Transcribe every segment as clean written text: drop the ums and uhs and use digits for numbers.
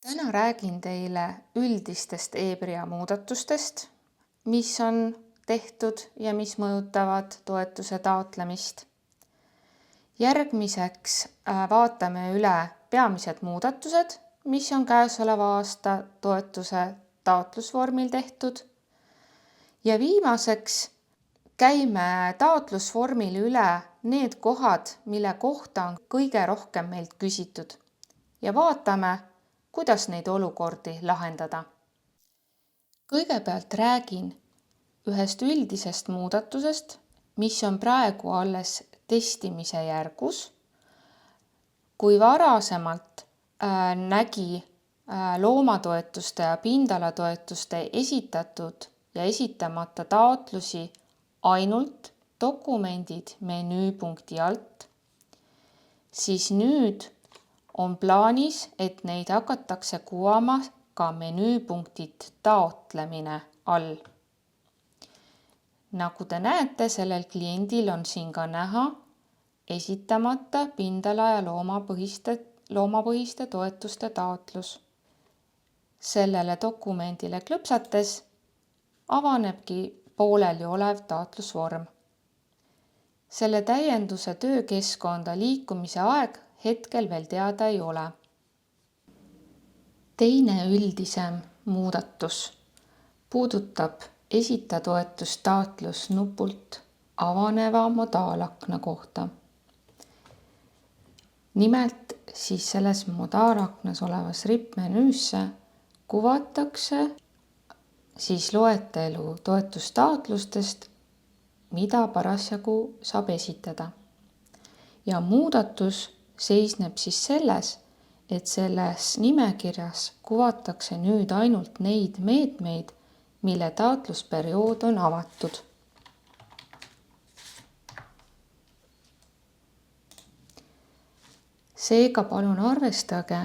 Täna räägin teile üldistest e-PRIA muudatustest, mis on tehtud ja mis mõjutavad toetuse taotlemist. Järgmiseks vaatame üle peamised muudatused, mis on käesoleva aasta toetuse taotlusvormil tehtud. Ja viimaseks käime taotlusvormil üle need kohad, mille kohta on kõige rohkem meilt küsitud ja vaatame, kuidas neid olukordi lahendada. Kõigepealt räägin ühest üldisest muudatusest, mis on praegu alles testimise järgus. Kui varasemalt nägi loomatoetuste ja pindalatoetuste esitatud ja esitamata taotlusi ainult dokumendid menüüpunkti alt, siis nüüd on plaanis, et neid hakatakse kuvama ka menüüpunktit taotlemine all. Nagu te näete, sellel kliendil on siin ka näha esitamata pindala- ja loomapõhiste toetuste taotlus. Sellele dokumendile klõpsates avanebki pooleli olev taotlusvorm. Selle täienduse töökeskkonda liikumise aeg hetkel veel teada ei ole. Teine üldisem muudatus puudutab esita toetustaotlus nupult avaneva modaalakna kohta. Nimelt siis selles modaalaknas olevas rippmenüüsse kuvatakse siis loetelu toetustaotlustest, mida parasjagu saab esitada. Ja muudatus seisneb siis selles, et selles nimekirjas kuvatakse nüüd ainult neid meetmeid, mille taotlusperiood on avatud. Seega palun arvestage,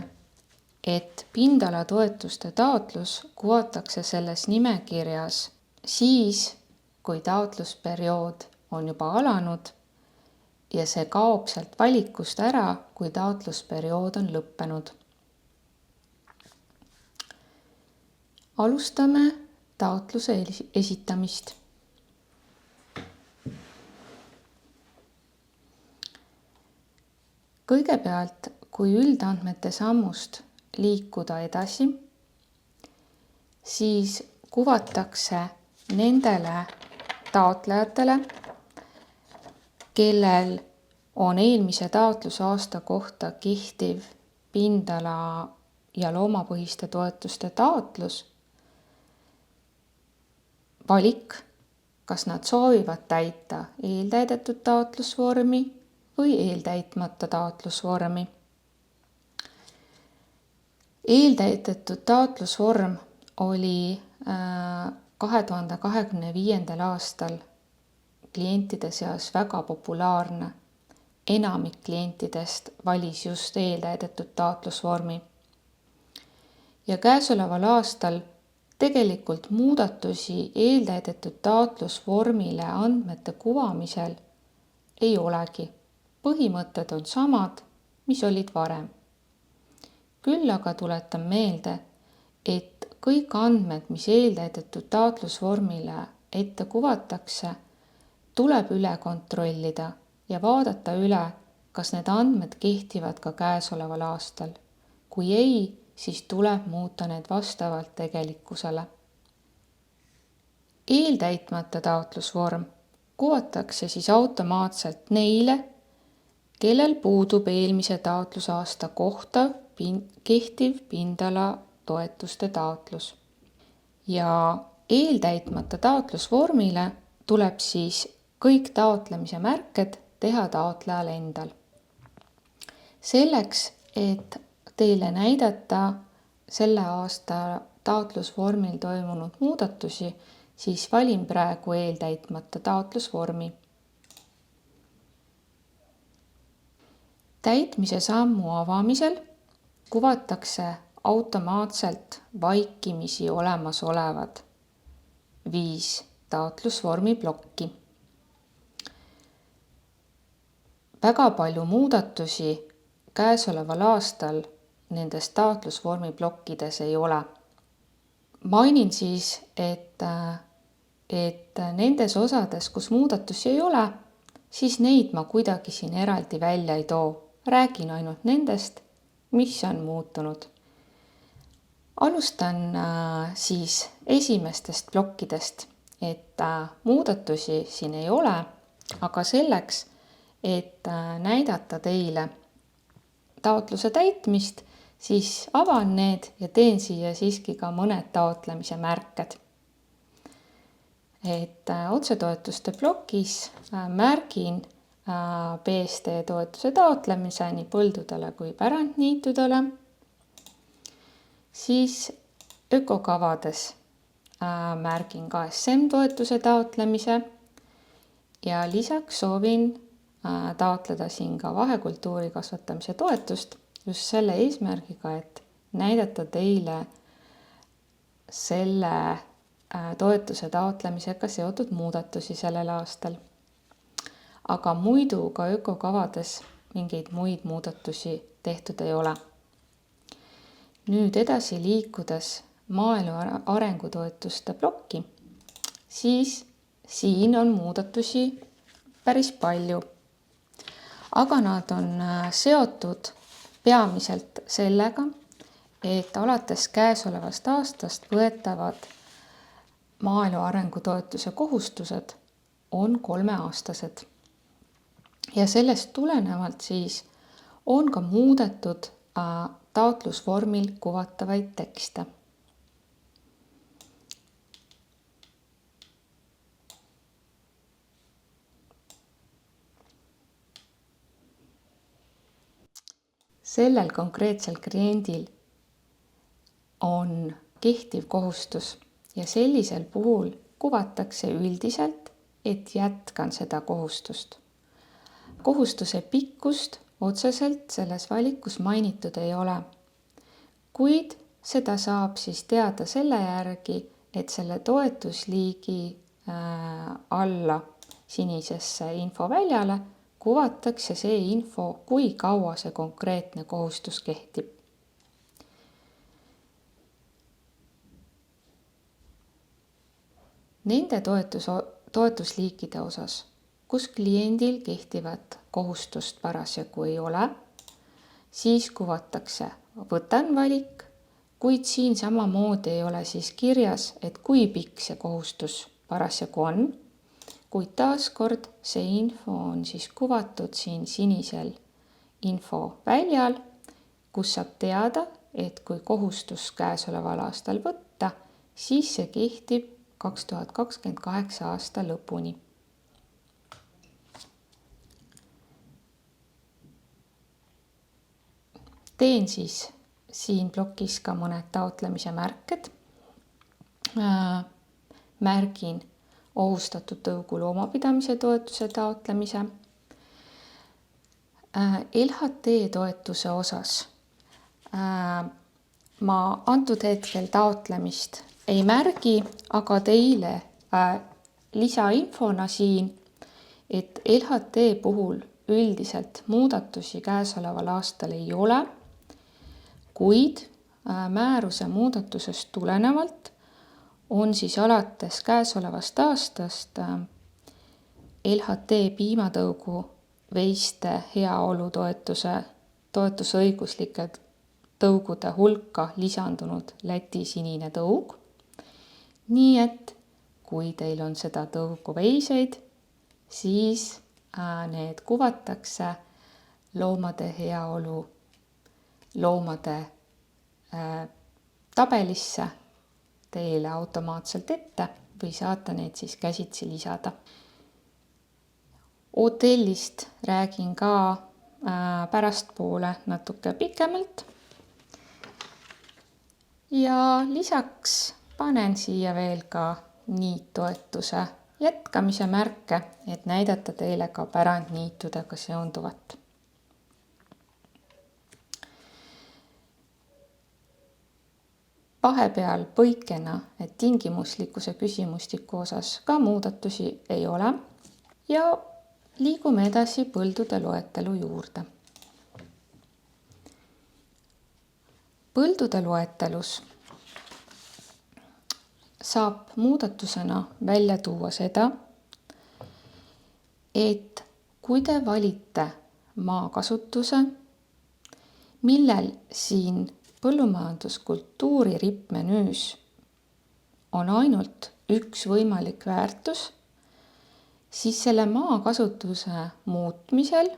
et pindalatoetuste taotlus kuvatakse selles nimekirjas siis, kui taotlusperiood on juba alanud ja see kaob sealt valikust ära, kui taotlusperiood on lõppenud. Alustame taotluse esitamist. Kõigepealt, kui üldandmete sammust liikuda edasi, siis kuvatakse nendele taotlejatele, kellel on eelmise taotlusaasta kohta kehtiv pindala- ja loomapõhiste toetuste taotlus, valik, kas nad soovivad täita eeltäidetud taotlusvormi või eeltäitmata taotlusvormi. Eeltäidetud taotlusvorm oli 2025. aastal klientide seas väga populaarne. Enamik klientidest valis just eeltäidetud taotlusvormi. Ja käesoleval aastal tegelikult muudatusi eeltäidetud taotlusvormile andmete kuvamisel ei olegi. Põhimõtted on samad, mis olid varem. Küll aga tuletan meelde, et kõik andmed, mis eeltäidetud taotlusvormile ette kuvatakse, tuleb üle kontrollida ja vaadata üle, kas need andmed kehtivad ka käesoleval aastal. Kui ei, siis tuleb muuta need vastavalt tegelikkusele. Eeltäitmata taotlusvorm kuvatakse siis automaatselt neile, kellel puudub eelmise taotlusaasta kohta kehtiv pindala toetuste taotlus. Ja eeltäitmata taotlusvormile tuleb siis kõik taotlemise märked teha taotlejal endal. Selleks, et teile näidata selle aasta taotlusvormil toimunud muudatusi, siis valin praegu eeltäitmata taotlusvormi. Täitmise sammu avamisel kuvatakse automaatselt vaikimisi olemasolevad 5 taotlusvormi plokki. Väga palju muudatusi käesoleval aastal nendes taotlusvormi plokkides ei ole. Mainin siis, et nendes osades, kus muudatusi ei ole, siis neid ma kuidagi siin eraldi välja ei too. Räägin ainult nendest, mis on muutunud. Alustan siis esimestest plokkidest, et muudatusi siin ei ole, aga selleks, et näidata teile taotluse täitmist, siis avan need ja teen siia siiski ka mõned taotlemise märked. Et otsetoetuste plokis märgin BSD toetuse taotlemise nii põldudele kui pärandniitudele. Siis ökokavades märgin KSM toetuse taotlemise ja lisaks soovin taotleda siin ka vahekultuuri kasvatamise toetust just selle eesmärgiga, et näidata teile selle toetuse taotlemisega seotud muudatusi sellel aastal. Aga muidu ka ökokavades mingeid muid muudatusi tehtud ei ole. Nüüd edasi liikudes maaelu arengutoetuste plokki, siis siin on muudatusi päris palju. Aga nad on seotud peamiselt sellega, et alates käesolevast aastast võetavad maaelu arengutoetuse kohustused on 3-aastased. Ja sellest tulenevalt siis on ka muudetud taotlusvormil kuvatavaid tekste. Sellel konkreetsel kliendil on kehtiv kohustus ja sellisel puhul kuvatakse üldiselt, et jätkan seda kohustust. Kohustuse pikkust otseselt selles valikus mainitud ei ole, kuid seda saab siis teada selle järgi, et selle toetusliigi alla sinisesse infoväljale kuvatakse see info, kui kaua see konkreetne kohustus kehtib. Nende toetusliikide osas, kus kliendil kehtivat kohustust parasjagu ei ole, siis kuvatakse võtan valik, kuid siin samamoodi ei ole siis kirjas, et kui pikk see kohustus parasjagu on, kuid taaskord see info on siis kuvatud siin sinisel infoväljal, kus saab teada, et kui kohustus käesoleval aastal võtta, siis see kehtib 2028 aasta lõpuni. Teen siis siin plokis ka mõned taotlemise märked. Märgin ohustatud tõugu loomapidamise toetuse taotlemise. LHT toetuse osas ma antud hetkel taotlemist ei märgi, aga teile lisainfona siin, et LHT puhul üldiselt muudatusi käesoleval aastal ei ole, kuid määruse muudatusest tulenevalt on siis alates käesolevast aastast LHT piimatõugu veiste heaolu toetusõiguslike tõugude hulka lisandunud Läti sinine tõug. Nii et kui teil on seda tõugu veiseid, siis need kuvatakse loomade heaolu loomade tabelisse teile automaatselt ette või saate need siis käsitsi lisada. Hotellist räägin ka pärastpoole natuke pikemalt. Ja lisaks panen siia veel ka niittoetuse jätkamise märke, et näidata teile ka pärandniitudega seonduvat. Vahepeal põikena, et tingimuslikkuse küsimustiku osas ka muudatusi ei ole ja liigume edasi põldude loetelu juurde. Põldude loetelus saab muudatusena välja tuua seda, et kui te valite maakasutuse, millel siin põllumajanduskultuuri rippmenüüs on ainult üks võimalik väärtus, siis selle maakasutuse muutmisel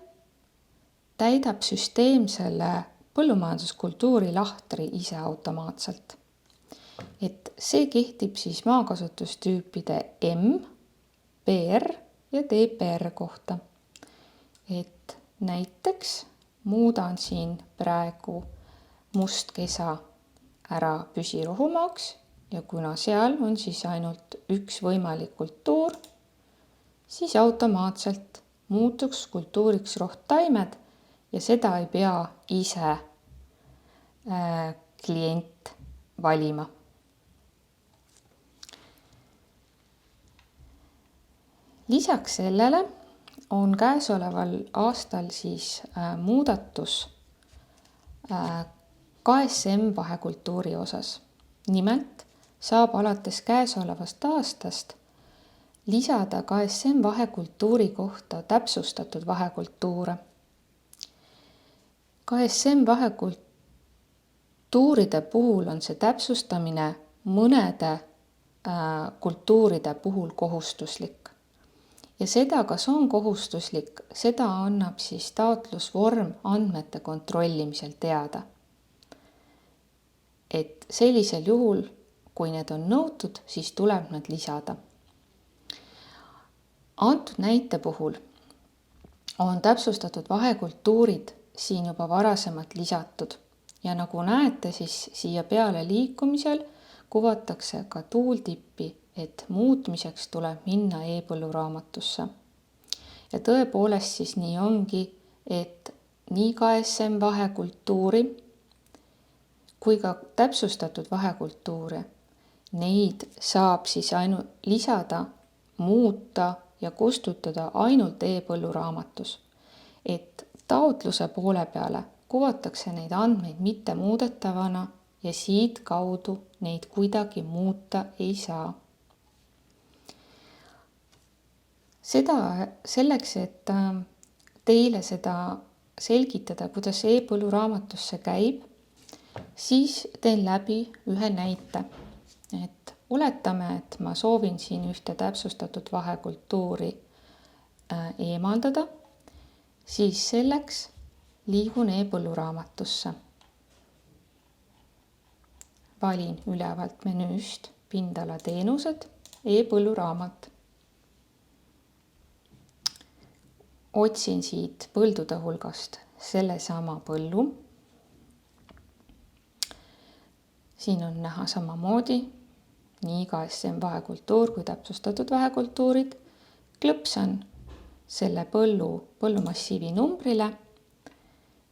täidab süsteem selle põllumajanduskultuuri lahtri ise automaatselt. Et see kehtib siis maakasutustüüpide M, PR ja DPR kohta. Et näiteks muudan siin praegu mustkesa ära püsirohumaaks ja kuna seal on siis ainult üks võimalik kultuur, siis automaatselt muutuks kultuuriks rohttaimed ja seda ei pea ise klient valima. Lisaks sellele on käesoleval aastal siis muudatus KSM vahekultuuri osas. Nimelt saab alates käesolevast aastast lisada KSM vahekultuuri kohta täpsustatud vahekultuure. KSM vahekultuuride puhul on see täpsustamine mõnede kultuuride puhul kohustuslik. Ja seda, kas on kohustuslik, seda annab siis taotlusvorm andmete kontrollimisel teada. Et sellisel juhul, kui need on nõutud, siis tuleb nad lisada. Antud näite puhul on täpsustatud vahekultuurid siin juba varasemalt lisatud ja nagu näete, siis siia peale liikumisel kuvatakse ka tuultippi, et muutmiseks tuleb minna e-põlluraamatusse. Ja tõepoolest siis nii ongi, et nii KSM vahekultuuri kui ka täpsustatud vahekultuure, neid saab siis ainult lisada, muuta ja kustutada ainult e-põlluraamatus. Et taotluse poole peale kuvatakse neid andmeid mitte muudetavana ja siit kaudu neid kuidagi muuta ei saa. Seda selleks, et teile seda selgitada, kuidas e-põlluraamatusse käib, siis teen läbi ühe näite. Et oletame, et ma soovin siin ühte täpsustatud vahekultuuri eemaldada, siis selleks liigun e-põlluraamatusse. Valin ülevalt menüüst pindalateenused, e-põlluraamat. Otsin siit põldude hulgast sellesama põllu. Siin on näha samamoodi nii KSM vahekultuur kui täpsustatud vahekultuurid. Klõpsan selle põllumassiivi numbrile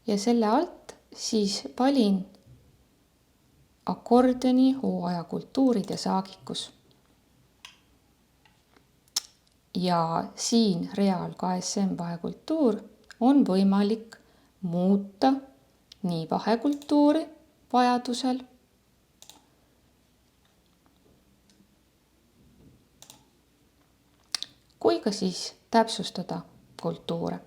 ja selle alt siis valin akordioni, hooajakultuurid ja saagikus. Ja siin real KSM vahekultuur on võimalik muuta nii vahekultuuri vajadusel kui ka siis täpsustada kultuure.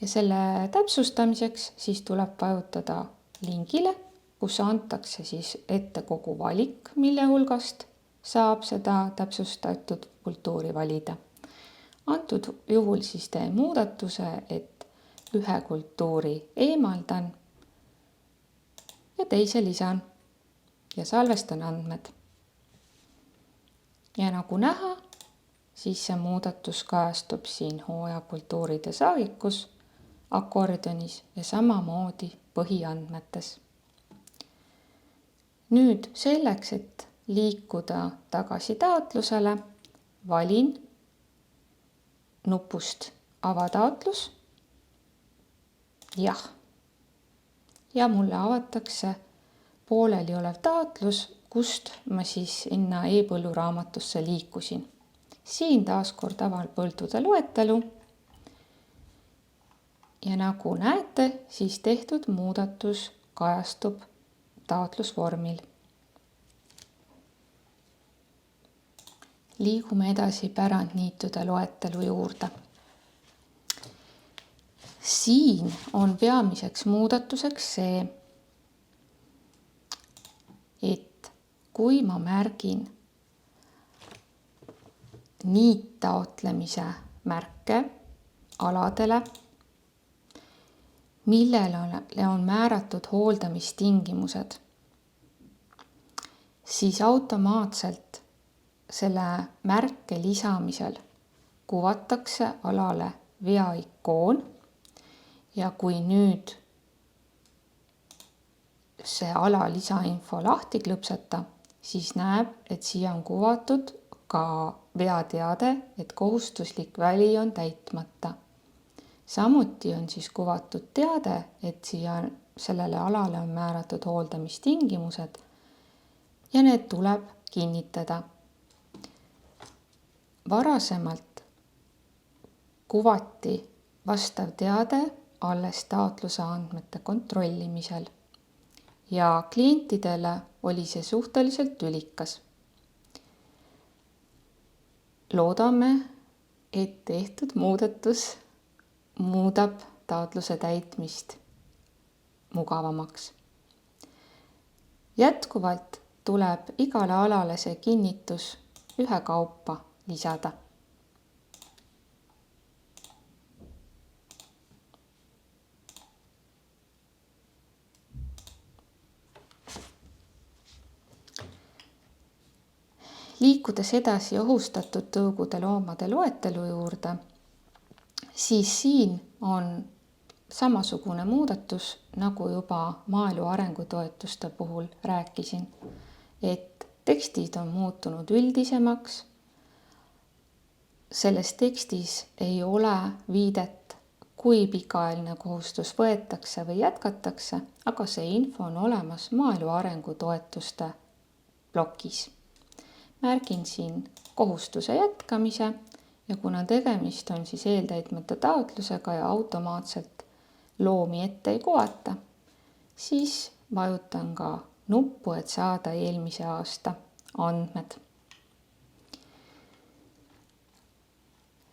Ja selle täpsustamiseks siis tuleb vajutada lingile, kus antakse siis ette kogu valik, mille hulgast saab seda täpsustatud kultuuri valida. Antud juhul siis teen muudatuse, et ühe kultuuri eemaldan ja teise lisan ja salvestan andmed. Ja nagu näha, siis see muudatus kajastub siin hooajakultuuride saagikus, akordionis ja samamoodi põhiandmetes. Nüüd selleks, et liikuda tagasi taotlusele, valin nupust avataotlus. Jah. Ja mulle avatakse pooleli olev taotlus, kust ma siis sinna e-põlluraamatusse liikusin. Siin taas kord avan põldude loetelu. Ja nagu näete, siis tehtud muudatus kajastub taotlusvormil. Liigume edasi pärandniitude loetelu juurde. Siin on peamiseks muudatuseks see, et kui ma märgin niittaotlemise märke aladele, millele on määratud hooldamistingimused, siis automaatselt selle märke lisamisel kuvatakse alale veaikoon ja kui nüüd see ala lisainfo lahti klõpsata, siis näeb, et siia on kuvatud ka veateade, et kohustuslik väli on täitmata. Samuti on siis kuvatud teade, et sellele alale on määratud hooldamistingimused ja need tuleb kinnitada. Varasemalt kuvati vastav teade alles taotluse andmete kontrollimisel ja klientidele oli see suhteliselt tülikas. Loodame, et tehtud muudatus muudab taotluse täitmist mugavamaks. Jätkuvalt tuleb igale alale see kinnitus ühekaupa lisada. Liikudes edasi ohustatud tõugude loomade loetelu juurde, siis siin on samasugune muudatus, nagu juba maaelu arengutoetuste puhul rääkisin, et tekstid on muutunud üldisemaks. Selles tekstis ei ole viidet, kui pikaajaline kohustus võetakse või jätkatakse, aga see info on olemas maaelu arengutoetuste plokis. Märgin siin kohustuse jätkamise ja kuna tegemist on siis eeltäitmata taotlusega ja automaatselt loomi ette ei kuvata, siis vajutan ka nuppu, et saada eelmise aasta andmed.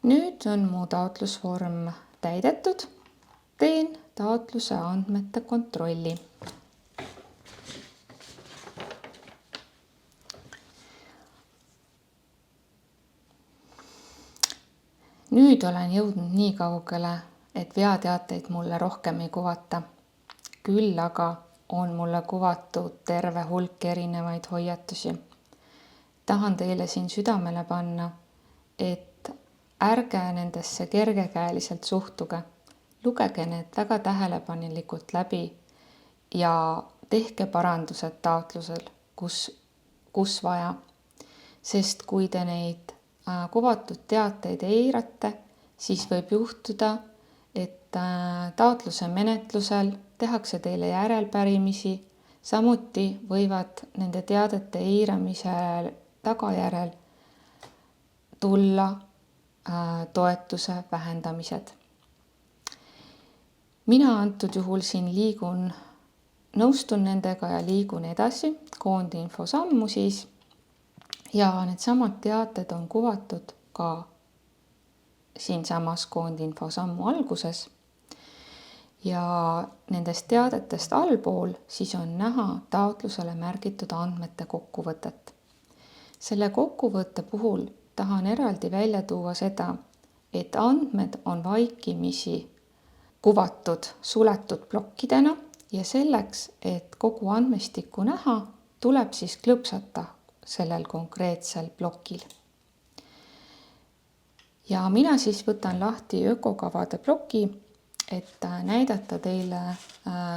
Nüüd on mu taotlusvorm täidetud. Teen taotluse andmete kontrolli. Nüüd olen jõudnud nii kaugele, et veateateid mulle rohkem ei kuvata. Küll aga on mulle kuvatud terve hulk erinevaid hoiatusi. Tahan teile siin südamele panna, et ärge nendesse kergekäeliselt suhtuge. Lugege need väga tähelepanelikult läbi ja tehke parandused taotlusel, kus vaja. Sest kui te neid kuvatud teateid eirate, siis võib juhtuda, et taotluse menetlusel tehakse teile järelpärimisi. Samuti võivad nende teadete eiramise tagajärjel tulla toetuse vähendamised. Mina antud juhul siin nõustun nendega ja liigun edasi koondinfo sammu siis. Ja needsamad teated on kuvatud ka siinsamas koondinfo sammu alguses. Ja nendest teadetest allpool siis on näha taotlusele märgitud andmete kokkuvõtet. Selle kokkuvõtte puhul tahan eraldi välja tuua seda, et andmed on vaikimisi kuvatud suletud plokkidena ja selleks, et kogu andmestikku näha, tuleb siis klõpsata sellel konkreetsel plokil. Ja mina siis võtan lahti ökokavade ploki, et näidata teile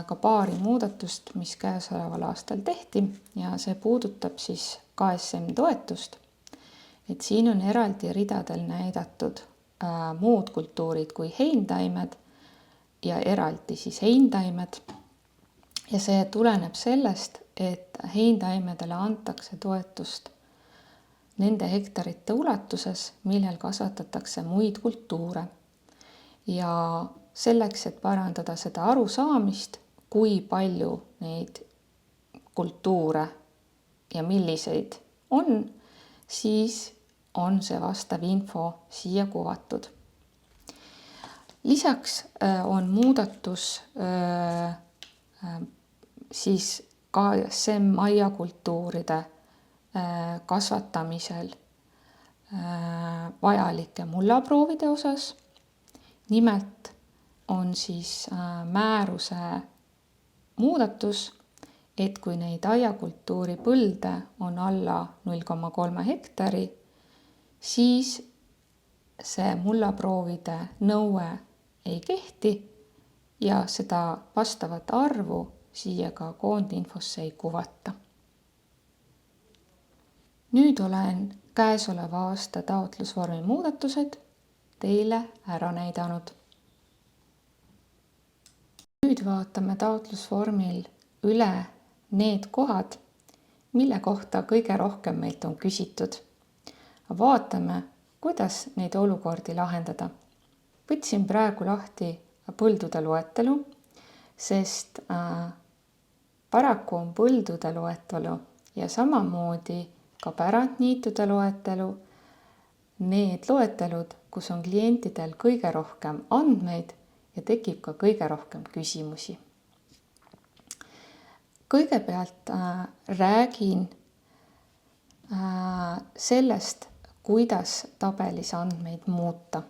ka paari muudatust, mis käesoleval aastal tehti ja see puudutab siis KSM toetust. Et siin on eraldi ridadel näidatud muud kultuurid kui heintaimed ja eraldi siis heintaimed. Ja see tuleneb sellest, et heintaimedele antakse toetust nende hektarite ulatuses, millel kasvatatakse muid kultuure. Ja selleks, et parandada seda arusaamist, kui palju neid kultuure ja milliseid on, siis on see vastav info siia kuvatud. Lisaks on muudatus siis KSM aiakultuuride kasvatamisel vajalike mullaproovide osas. Nimelt on siis määruse muudatus, et kui neid aiakultuuri põlde on alla 0,3 hektari, siis see mullaproovide nõue ei kehti ja seda vastavat arvu siia ka koondinfosse ei kuvata. Nüüd olen käesoleva aasta taotlusvormi muudatused teile ära näidanud. Nüüd vaatame taotlusvormil üle need kohad, mille kohta kõige rohkem meilt on küsitud. Vaatame, kuidas neid olukordi lahendada. Võtsin praegu lahti põldude loetelu, sest paraku on põldude loetelu ja samamoodi ka pärandniitude loetelu, need loetelud, kus on klientidel kõige rohkem andmeid ja tekib ka kõige rohkem küsimusi. Kõigepealt räägin sellest, kuidas tabelis andmeid muuta.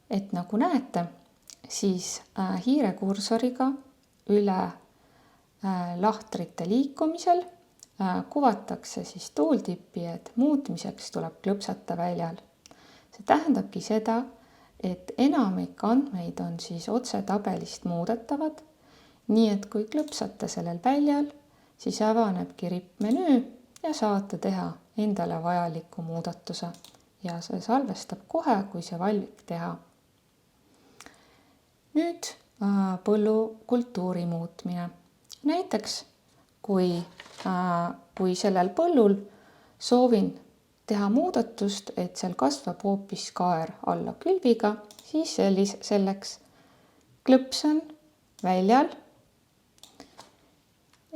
Et nagu näete, siis hiirekursoriga üle lahtrite liikumisel kuvatakse siis tooltippi, et muutmiseks tuleb klõpsata väljal. See tähendabki seda, et enamik andmeid on siis otse tabelist muudetavad, nii et kui klõpsate sellel väljal, siis avanebki rippmenüü ja saate teha endale vajaliku muudatuse ja see salvestab kohe, kui see valmib teha. Nüüd põllukultuuri muutmine. Näiteks, kui sellel põllul soovin teha muudatust, et seal kasvab hoopis kaer alla külviga, siis selleks klõpsan väljal,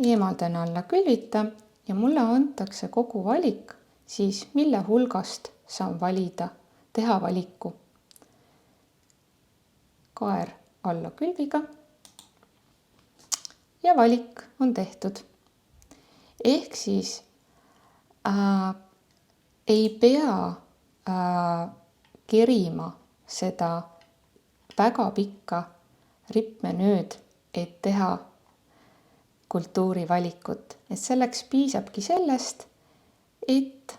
eemaldan alla külvita ja mulle antakse kogu valik, siis mille hulgast saan valida, teha valiku. Kaer alla külviga ja valik on tehtud. Ehk siis ei pea kerima seda väga pikka rippmenüüd, et teha kultuuri valikut. Et selleks piisabki sellest, et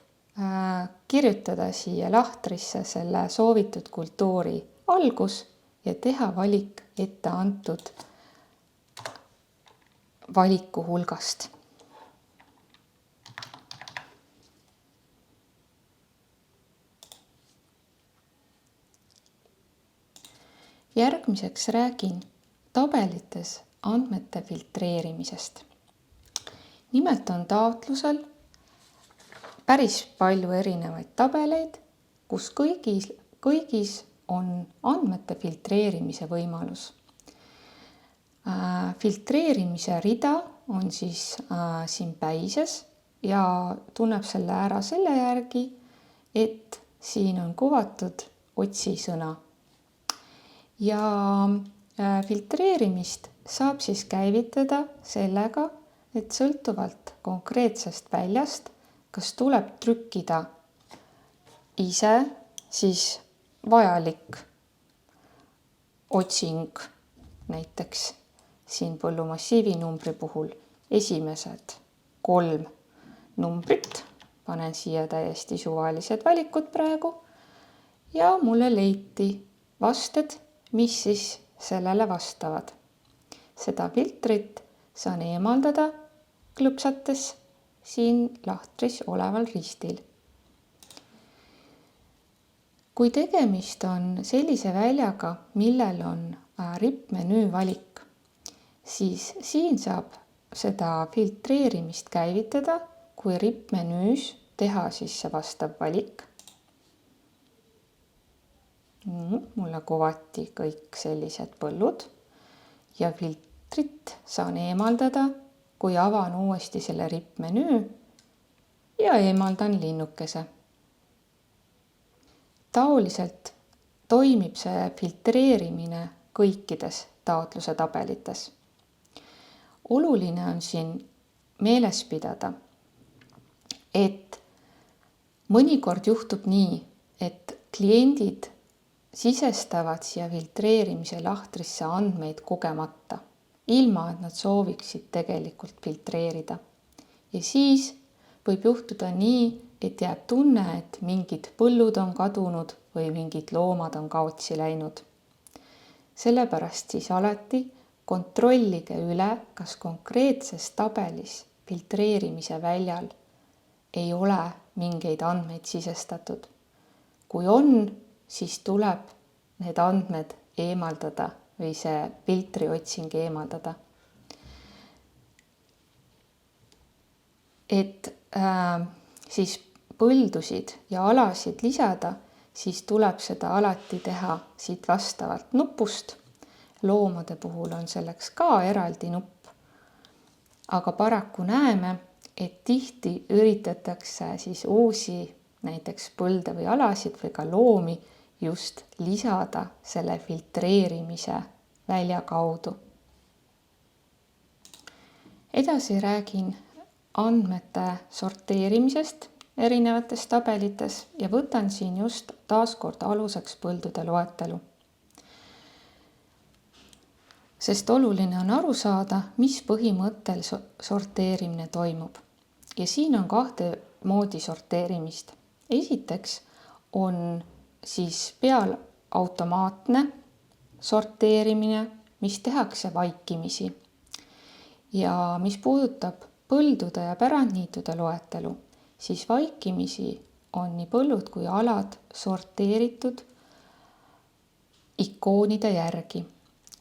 kirjutada siia lahtrisse selle soovitud kultuuri algus ja teha valik ette antud valiku hulgast. Järgmiseks räägin tabelites andmete filtreerimisest. Nimelt on taotlusel päris palju erinevaid tabeleid, kus kõigis on andmete filtreerimise võimalus. Filtreerimise rida on siis siin päises ja tunneb selle ära selle järgi, et siin on kuvatud otsisõna. Ja filtreerimist saab siis käivitada sellega, et sõltuvalt konkreetsest väljast, kas tuleb trükkida ise siis vajalik otsing, näiteks siin põllumassiivi numbri puhul esimesed 3 numbrit, panen siia täiesti suvalised valikud praegu ja mulle leiti vasted, mis siis sellele vastavad. Seda filtrit saan eemaldada klõpsates siin lahtris oleval ristil. Kui tegemist on sellise väljaga, millel on rippmenüü valik, siis siin saab seda filtreerimist käivitada, kui rippmenüüs teha siis see vastav valik. Mulle kuvati kõik sellised põllud ja filtrit saan eemaldada, kui avan uuesti selle rippmenüü ja eemaldan linnukese. Taoliselt toimib see filtreerimine kõikides taotluse tabelites. Oluline on siin meeles pidada, et mõnikord juhtub nii, et kliendid sisestavad siia filtreerimise lahtrisse andmeid kogemata, ilma et nad sooviksid tegelikult filtreerida. Ja siis võib juhtuda nii, et jääb tunne, et mingid põllud on kadunud või mingid loomad on kaotsi läinud. Sellepärast siis alati kontrollige üle, kas konkreetses tabelis filtreerimise väljal ei ole mingeid andmeid sisestatud. Kui on, siis tuleb need andmed eemaldada või see filtri otsing eemaldada. Et siis põldusid ja alasid lisada, siis tuleb seda alati teha siit vastavalt nupust. Loomade puhul on selleks ka eraldi nupp. Aga paraku näeme, et tihti üritatakse siis uusi näiteks põlde või alasid või ka loomi just lisada selle filtreerimise välja kaudu. Edasi räägin andmete sorteerimisest erinevates tabelites ja võtan siin just taaskord aluseks põldude loetelu. Sest oluline on aru saada, mis põhimõttel sorteerimine toimub. Ja siin on kahte moodi sorteerimist. Esiteks on siis peal automaatne sorteerimine, mis tehakse vaikimisi. Ja mis puudutab põldude ja pärandniitude loetelu, siis vaikimisi on nii põllud kui alad sorteeritud ikoonide järgi.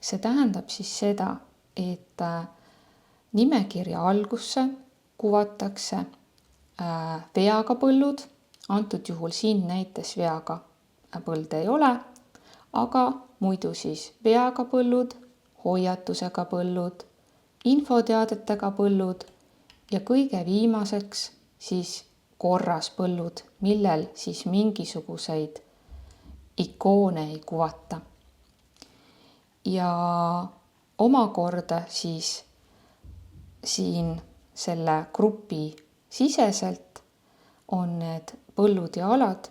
See tähendab siis seda, et nimekirja algusse kuvatakse veaga põllud, antud juhul siin näites veaga põlde ei ole, aga muidu siis veaga põllud, hoiatusega põllud, infoteadetega põllud ja kõige viimaseks siis korras põllud, millel siis mingisuguseid ikoone ei kuvata. Ja omakorda siis siin selle grupi siseselt on need põllud ja alad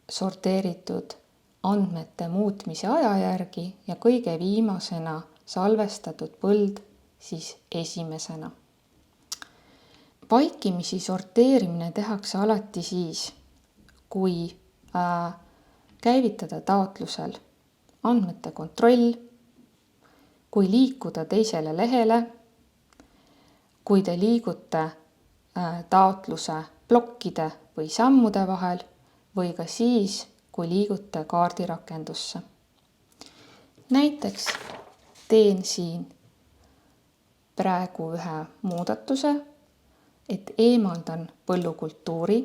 sorteeritud andmete muutmise aja järgi ja kõige viimasena salvestatud põld siis esimesena. Vaikimisi sorteerimine tehakse alati siis, kui käivitada taotlusel andmete kontroll, kui liikuda teisele lehele, kui te liigute taotluse plokkide või sammude vahel või ka siis, kui liigute kaardirakendusse. Näiteks teen siin praegu ühe muudatuse, et eemaldan põllukultuuri.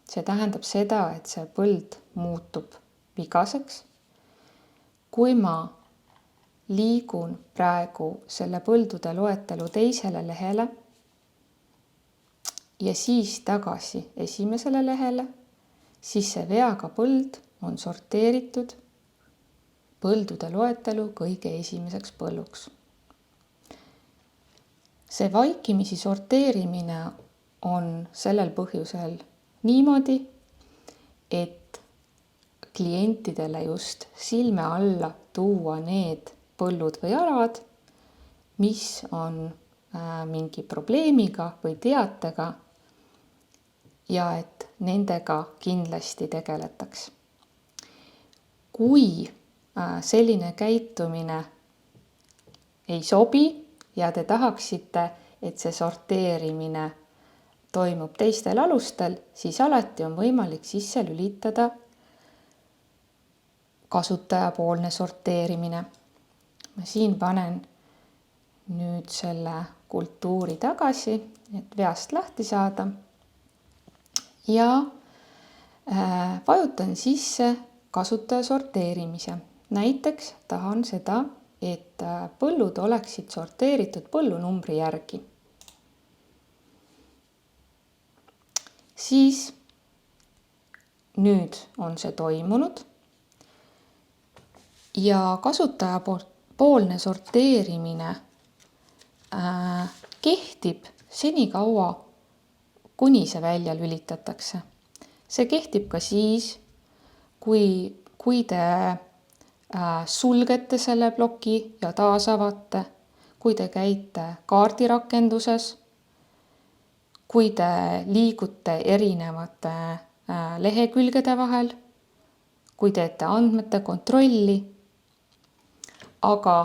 See tähendab seda, et see põld muutub vigaseks. Kui ma liigun praegu selle põldude loetelu teisele lehele ja siis tagasi esimesele lehele, siis see veaga põld on sorteeritud põldude loetelu kõige esimeseks põlluks. See vaikimisi sorteerimine on sellel põhjusel niimoodi, et klientidele just silme alla tuua need põllud või alad, mis on mingi probleemiga või teatega ja et nendega kindlasti tegeletaks. Kui selline käitumine ei sobi ja te tahaksite, et see sorteerimine toimub teistel alustel, siis alati on võimalik sisse lülitada kasutajapoolne sorteerimine. Ma siin panen nüüd selle kultuuri tagasi, et veast lahti saada ja vajutan sisse kasutaja sorteerimise. Näiteks tahan seda, et põllud oleksid sorteeritud põllunumbri järgi. Siis nüüd on see toimunud ja kasutajapoolne sorteerimine kehtib senikaua, kuni see välja lülitatakse. See kehtib ka siis, kui te sulgete selle ploki ja taas avate, kui te käite kaardirakenduses, kui te liigute erinevate lehekülgede vahel, kui teete andmete kontrolli, aga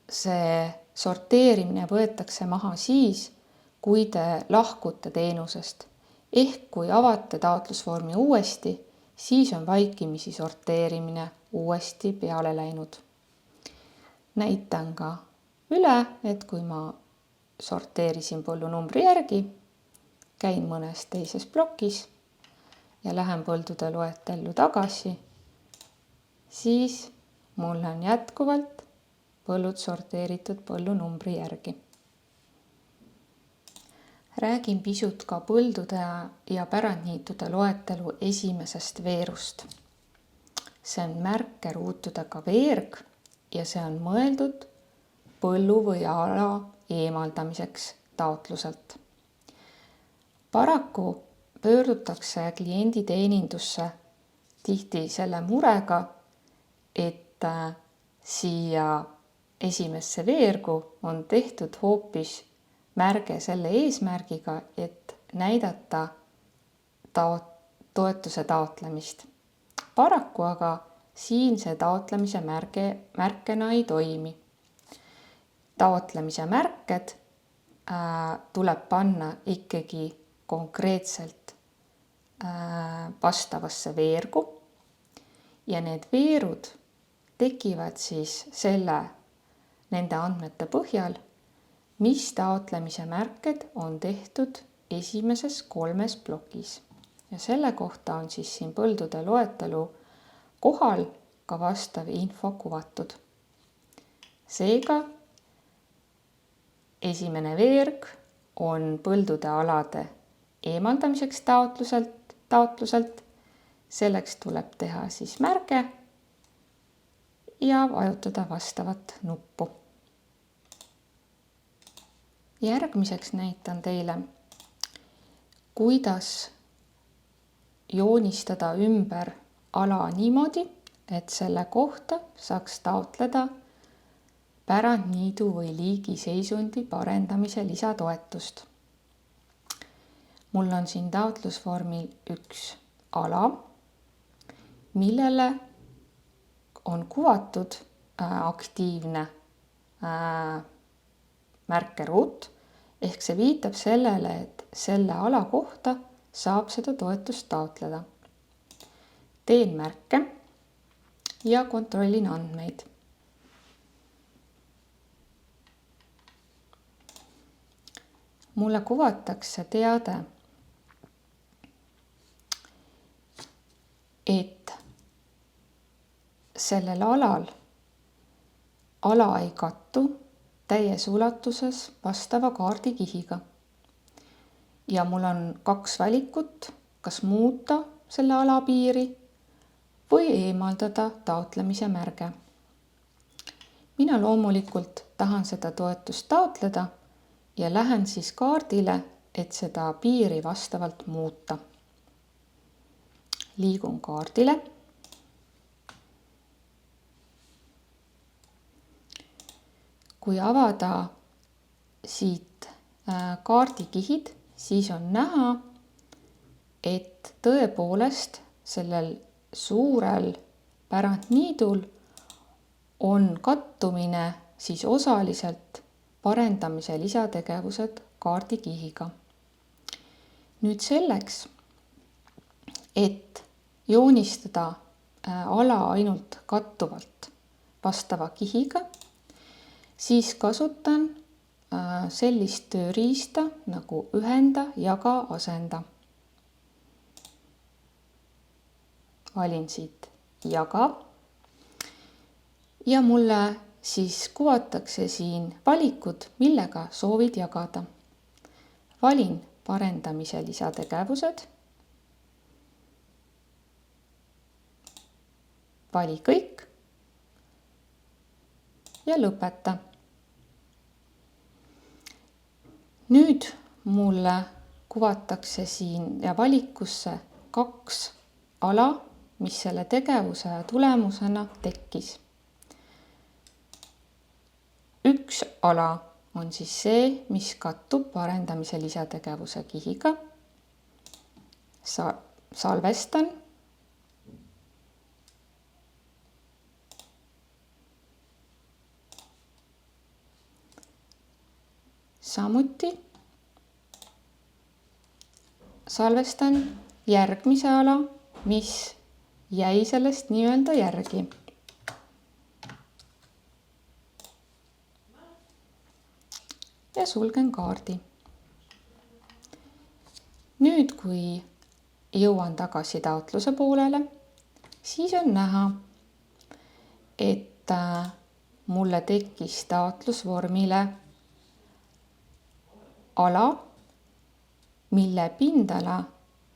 see sorteerimine võetakse maha siis, kui te lahkute teenusest. Ehk kui avate taotlusvormi uuesti, siis on vaikimisi sorteerimine uuesti peale läinud. Näitan ka üle, et kui ma sorteerisin põllunumbri järgi, käin mõnes teises plokis ja lähen põldude loetellu tagasi, siis mul on jätkuvalt põllud sorteeritud põllunumbri järgi. Räägin pisut ka põldude ja pärandniitude loetelu esimesest veerust. See on märkeruutudega veerg ja see on mõeldud põllu või ala eemaldamiseks taotluselt. Paraku pöördutakse klienditeenindusse tihti selle murega, et siia esimesse veergu on tehtud hoopis märge selle eesmärgiga, et näidata toetuse taotlemist. Paraku aga siin see taotlemise märkena ei toimi. Taotlemise märked tuleb panna ikkagi konkreetselt vastavasse veergu ja need veerud tekivad siis nende andmete põhjal, mis taotlemise märked on tehtud esimeses 3 plokis. Ja selle kohta on siis siin põldude loetelu kohal ka vastav info kuvatud. Seega esimene veerg on põldude alade eemaldamiseks taotluselt. Selleks tuleb teha siis märge ja vajutada vastavat nuppu. Järgmiseks näitan teile, kuidas joonistada ümber ala niimoodi, et selle kohta saaks taotleda pärandniidu või liigi seisundi parendamise lisatoetust. Mul on siin taotlusvormil üks ala, millele on kuvatud aktiivne märkeruut, ehk see viitab sellele, et selle ala kohta saab seda toetust taotleda. Teen märke ja kontrollin andmeid. Mulle kuvatakse teade, et sellel ala ei kattu täies ulatuses vastava kaardikihiga. Ja mul on 2 valikut, kas muuta selle ala piiri või eemaldada taotlemise märge. Mina loomulikult tahan seda toetust taotleda ja lähen siis kaardile, et seda piiri vastavalt muuta. Liigun kaardile. Kui avada siit kaardikihid, siis on näha, et tõepoolest sellel suurel pärandniidul on kattumine siis osaliselt parendamise lisategevused kaardikihiga. Nüüd selleks, et joonistada ala ainult kattuvalt vastava kihiga, siis kasutan sellist tööriista nagu ühenda, jaga, asenda. valin siit jaga ja mulle siis kuvatakse siin valikud, millega soovid jagada. Valin parendamise lisategevused, vali kõik ja lõpeta. Nüüd mulle kuvatakse siin ja valikusse 2 ala, mis selle tegevuse tulemusena tekkis. Üks ala on siis see, mis kattub parendamise lisategevuse kihiga. Salvestan. Samuti salvestan järgmise ala, mis jäi sellest nii-öelda järgi. Ja sulgen kaardi. Nüüd, kui jõuan tagasi taotluse poolele, siis on näha, et mulle tekkis taotlusvormile ala, mille pindala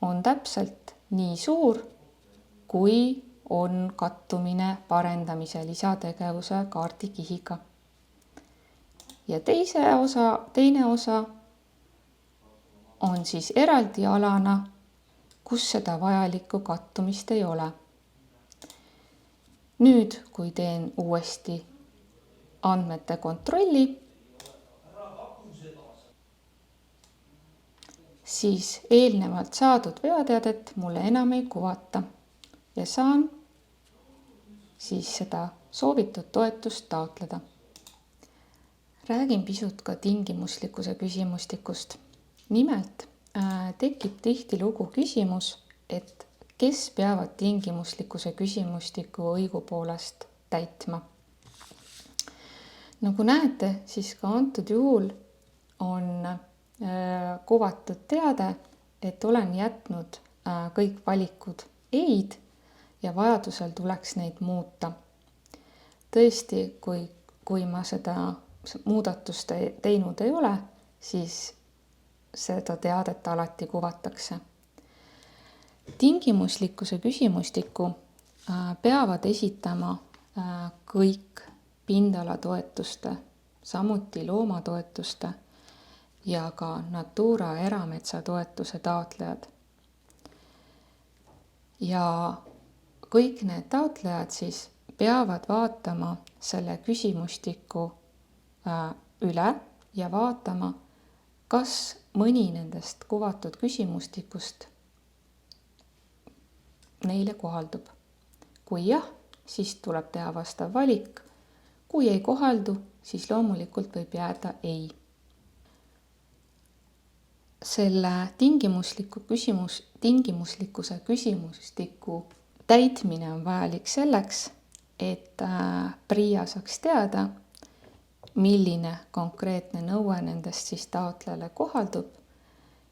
on täpselt nii suur, kui on kattumine parendamise lisategevuse kaardikihiga. Ja teine osa on siis eraldi alana, kus seda vajalikku kattumist ei ole. Nüüd, kui teen uuesti andmete kontrolli, siis eelnevalt saadud veateadet mulle enam ei kuvata ja saan siis seda soovitud toetust taotleda. Räägin pisut ka tingimuslikkuse küsimustikust. Nimelt tekib tihtilugu küsimus, et kes peavad tingimuslikkuse küsimustiku õigupoolest täitma. Nagu näete, siis ka antud juhul on kuvatud teade, et olen jätnud kõik valikud eid ja vajadusel tuleks neid muuta. Tõesti, kui ma seda muudatust teinud ei ole, siis seda teadet alati kuvatakse. Tingimuslikkuse küsimustiku peavad esitama kõik pindalatoetuste, samuti loomatoetuste ja ka Natura erametsatoetuse taotlejad. Ja kõik need taotlejad siis peavad vaatama selle küsimustiku üle ja vaatama, kas mõni nendest kuvatud küsimustikust neile kohaldub. Kui jah, siis tuleb teha vastav valik. Kui ei kohaldu, siis loomulikult võib jääda ei. Selle tingimuslikkuse küsimustiku täitmine on vajalik selleks, et PRIA saaks teada, milline konkreetne nõue nendest siis taotlejale kohaldub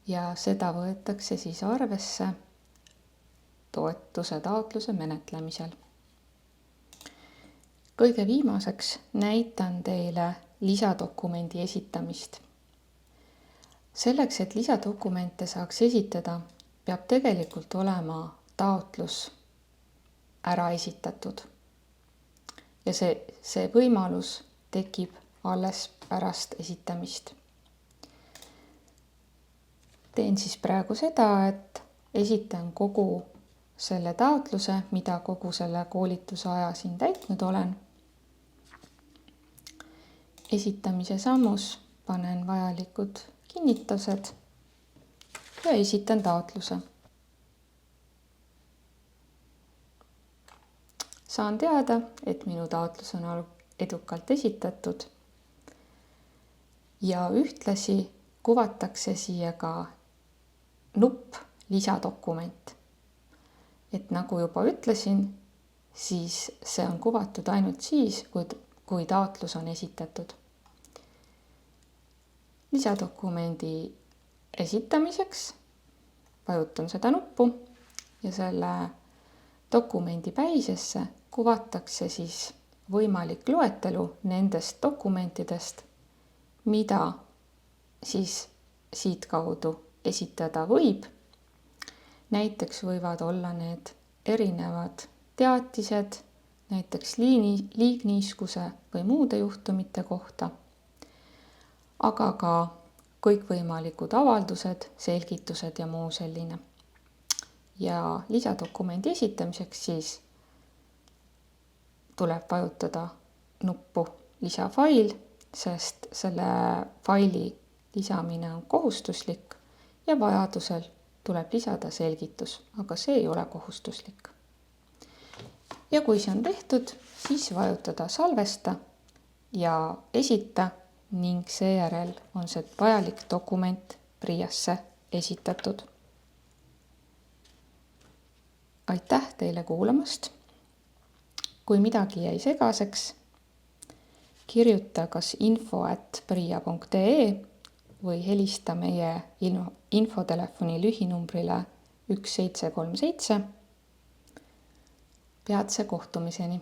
ja seda võetakse siis arvesse toetuse taotluse menetlemisel. Kõige viimaseks näitan teile lisadokumendi esitamist. Selleks, et lisadokumente saaks esitada, peab tegelikult olema taotlus ära esitatud. Ja see võimalus tekib alles pärast esitamist. Teen siis praegu seda, et esitan kogu selle taotluse, mida kogu selle koolituse aja siin täitnud olen. Esitamise sammus panen vajalikud kinnitused ja esitan taotluse. Saan teada, et minu taotlus on edukalt esitatud ja ühtlasi kuvatakse siia ka nupp lisadokument. Et nagu juba ütlesin, siis see on kuvatud ainult siis, kui taotlus on esitatud. Lisadokumendi esitamiseks vajutan seda nuppu ja selle Dokumendipäisesse kuvatakse siis võimalik loetelu nendest dokumentidest, mida siis siit kaudu esitada võib. Näiteks võivad olla need erinevad teatised, näiteks liigniiskuse või muude juhtumite kohta, aga ka kõikvõimalikud avaldused, selgitused ja muu selline. Ja lisadokumendi esitamiseks siis tuleb vajutada nuppu lisafail, sest selle faili lisamine on kohustuslik ja vajadusel tuleb lisada selgitus, aga see ei ole kohustuslik. Ja kui see on tehtud, siis vajutada salvesta ja esita ning seejärel on see vajalik dokument PRIA-sse esitatud. Aitäh teile kuulamast! Kui midagi jäi segaseks, kirjuta kas info@pria.ee või helista meie infotelefoni lühinumbrile 1737. Peatse kohtumiseni!